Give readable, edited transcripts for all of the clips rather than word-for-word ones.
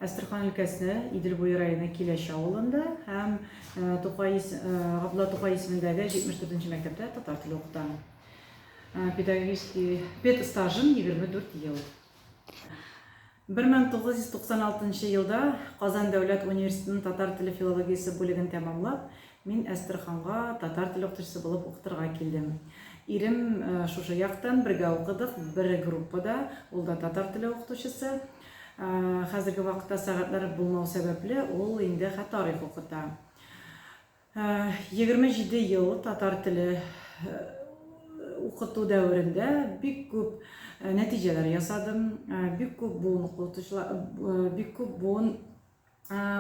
Әстерхан өлкәсенә Идел-Буй районы Киләш авылында һәм Габдулла Тукай исемендәге 74-нче мәктәптә татар теле укытам. Педагогический педстажым 24 ел. 1996 елда Казан дәүләт университетының татар теле филологиясе бүлеген тәмамлап, мин Әстерханга татар теле укытучысы булып укытырга килдем. Ирем шушы яктан бергә укыдык, бер группада, ул да татар теле укытучысы. Хәзерге вакытта сәгатьләр булмау сәбәпле ул инде тарих укыта. 27 ел татар теле укыту дәверендә бик күп нәтиҗәләр ясадым. Бик күп буын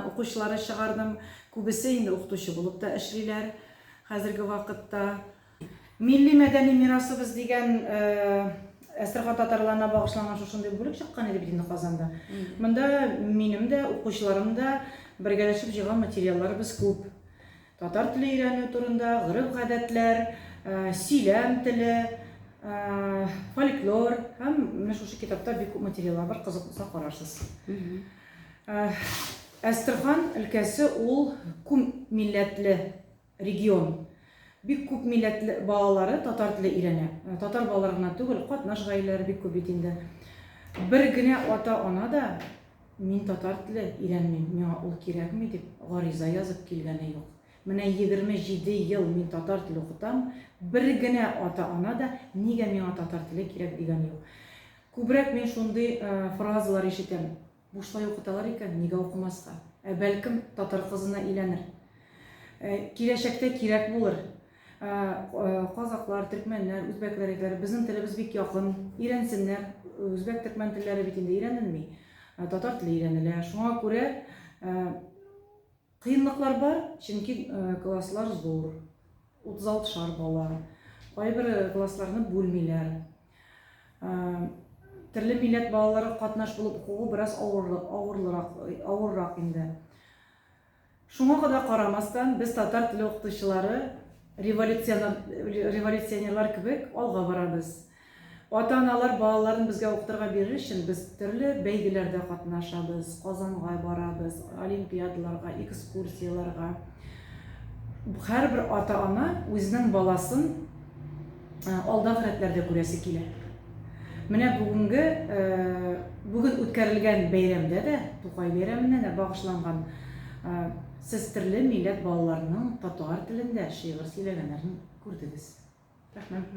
укучылары чыгардым. Күбесе инде укытучы булып та эшлиләр хәзерге вакытта. Милли мәдәни мирасыбыз дигән Әстерхан татарларына багышланган шушындый бүлек чыккан иде бит инде Казанда. Монда минем дә, укучыларым да бергәләшеп җыйган материалларыбыз күп. Татар теле өйрәнү турында, гореф-гадәтләр, сөйләм теле, фольклор һәм менә шушы китапта бик күп материаллар бар, кызык булса карарсыз. Әстерхан өлкәсе ул күп милләтле регион. Бик күп милләтле балалары татар теле өйрәнә. Татар балаларына түгел, катнаш гаиләләре бик күп бит инде. Бер генә ата-ана да мин татар теле өйрәнмим, миңа ул кирәкми дип гариза язып килгәне юк. Менә 27 ел мин татар теле укытам, бер генә ата-ана да нигә миңа татар теле кирәк дигән юк. Күбрәк мин шундый фразалар ишетәм. Бушлай укыталар икән, нигә укымаска? Бәлкем татар кызына өйләнер. Киләчәктә кирәк булыр. Казаклар, төркмәннәр, үзбәкләр, безнең телебез бик якын, өйрәнсеннәр. Үзбәк төркмән телләре бит инде өйрәнелми. Татар теле өйрәнелә. Шуңа күрә кыенлыклар бар, чөнки класслар зур. 36 бала. Кайбер классларны бүлмиләр. Төрле милләт балалары катнаш булып укуы бераз авыррак инде. Шуңа кадәр карамастан, без татар теле укытучылары революционерлар кебек алга барабыз. Ата-аналар балаларын безгә укытырга бирер өчен без төрле бәйгеләрдә катнашабыз, Казанга барабыз, олимпиадаларга, экскурсияларга. Һәрбер ата-ана үзенең баласын алда рәтләрдә күрәсе килә. Менә бүген үткәрелгән бәйрәмдә дә, Тукай бәйрәменә дә багышланган сез төрле милләт балаларының татар телендә шигырь сөйләгәннәрен күрдегез. Рәхмәт.